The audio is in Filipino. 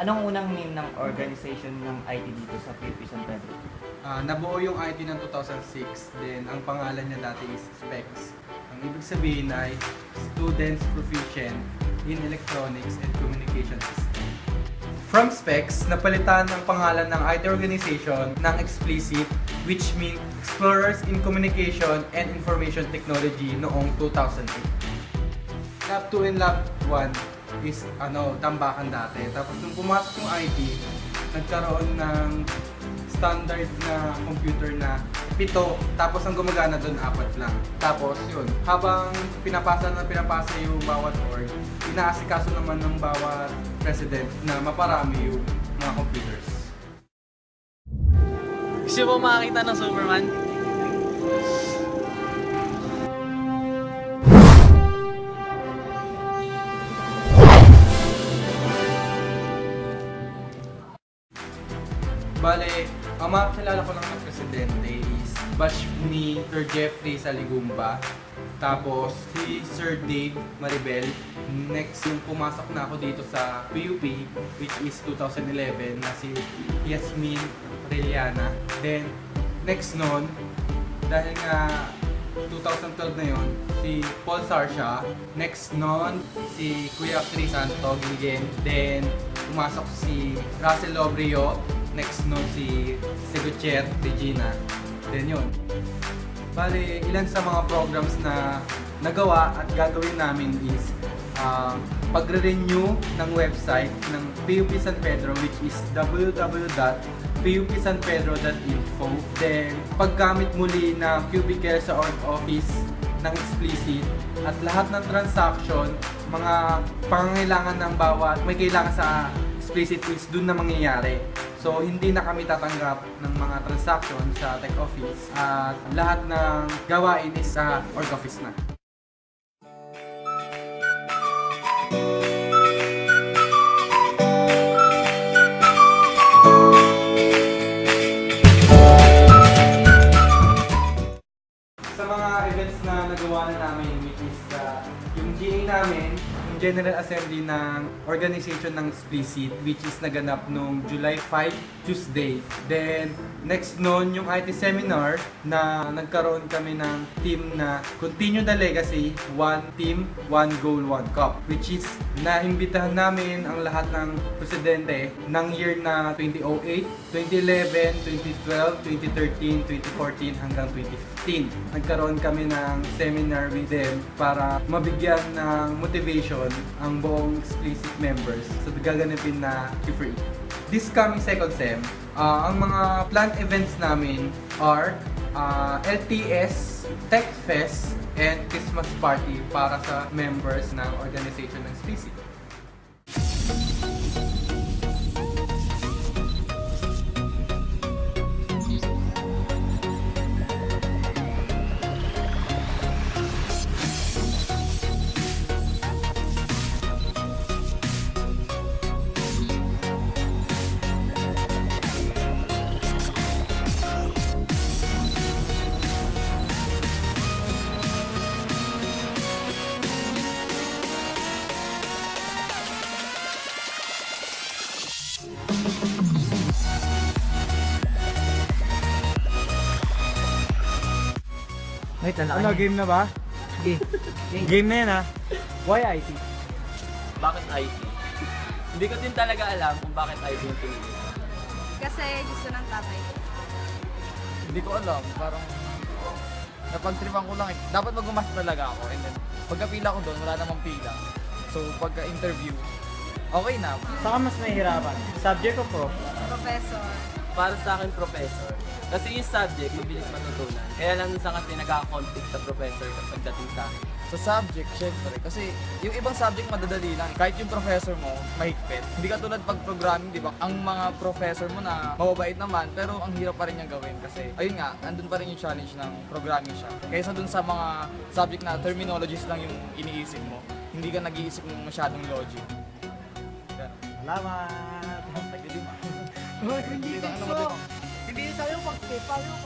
Anong unang name ng organization ng IT dito sa PUP San Pedro? Nabuo yung IT ng 2006, then ang pangalan niya dati is SPECS. Ang ibig sabihin ay Students Proficient in Electronics and Communication System. From SPECS, napalitan ang pangalan ng IT organization ng Explicit, which means Explorers in Communication and Information Technology noong 2008. Lab 2 and Lab 1 is tambakan dati. Tapos nung pumasok yung IT, nagkaroon ng standard na computer na 7, tapos ang gumagana doon 4 lang. Tapos yun, habang pinapasa yung bawat org, inaasikaso naman ng bawat president na maparami yung mga computers. Gusto mo makakita ng Superman? Bale, ang makakilala ko lang ng presidente is batch ni Sir Jeffrey Saligumba, tapos si Sir Dave Maribel. Next, yung pumasok na ako dito sa PUP, which is 2011, na si Yasmin Reliana. Then, next nun, dahil nga 2012 na yun, si Paul Sarsha. Next nun, si Kuya Crisanto Gilgen. Then, pumasok si Russell Lobrio. Next nun, si Seguchet Regina. Then yun. Bale, ilan sa mga programs na nagawa at gagawin namin is pagre-renew ng website ng PUP San Pedro, which is www.pupsanpedro.info. Then, paggamit muli ng cubicle sa office ng Explicit at lahat ng transaction, mga pangangailangan ng bawat may kailangan sa Explicit is dun na mangyayari. So, hindi na kami tatanggap ng mga transaction sa tech office at lahat ng gawain is sa org office na. Sa mga events na nagawa na namin, which is yung GA namin, yung General Assembly ng organization ng Explicit, which is naganap noong July 5, Tuesday. Then, next noon, yung IT seminar na nagkaroon kami ng team na Continue the Legacy, One Team, One Goal, One Cup, which is naimbitahan namin ang lahat ng presidente ng year na 2008, 2011, 2012, 2013, 2014 hanggang 2015. Nagkaroon kami ng seminar with them para mabigyan ng motivation ang buong Explicit members sa gaganapin na Q3. This coming second sem, ang mga planned events namin are LTS, Tech Fest, and Christmas Party para sa members ng organization ng Explicit. Wait, Ano, game na ba? Sige. Game na yan ha. Why IT? Bakit IT? Hindi ko din talaga alam kung bakit IT yung pinili. Kasi gusto ng tatay ko. Hindi ko alam, parang napagtripan ko lang eh. Dapat mag-umas talaga ako and then pagka-pila ko doon, wala namang pila. So pagka-interview, okay na. Saan ka mas nahihirapan? Subject o prof? Professor. Para sa akin, professor. Kasi yung subject, mabilis matutunan. Kaya lang minsan kasi nagka-conflict sa professor kapag dating sa akin. Sa subject, syempre, kasi yung ibang subject madadali lang. Kahit yung professor mo, mahigpit. Hindi ka tulad pag programming, di ba? Ang mga professor mo na mababait naman, pero ang hirap pa rin niyang gawin. Kasi, ayun nga, andun pa rin yung challenge ng programming siya. Kaysa dun sa mga subject na terminologies lang yung iniisip mo. Hindi ka nag-iisip ng masyadong logic. Ganun. Salamat! Nagdidim ah. Hindi sa'yo pag-PayPal yung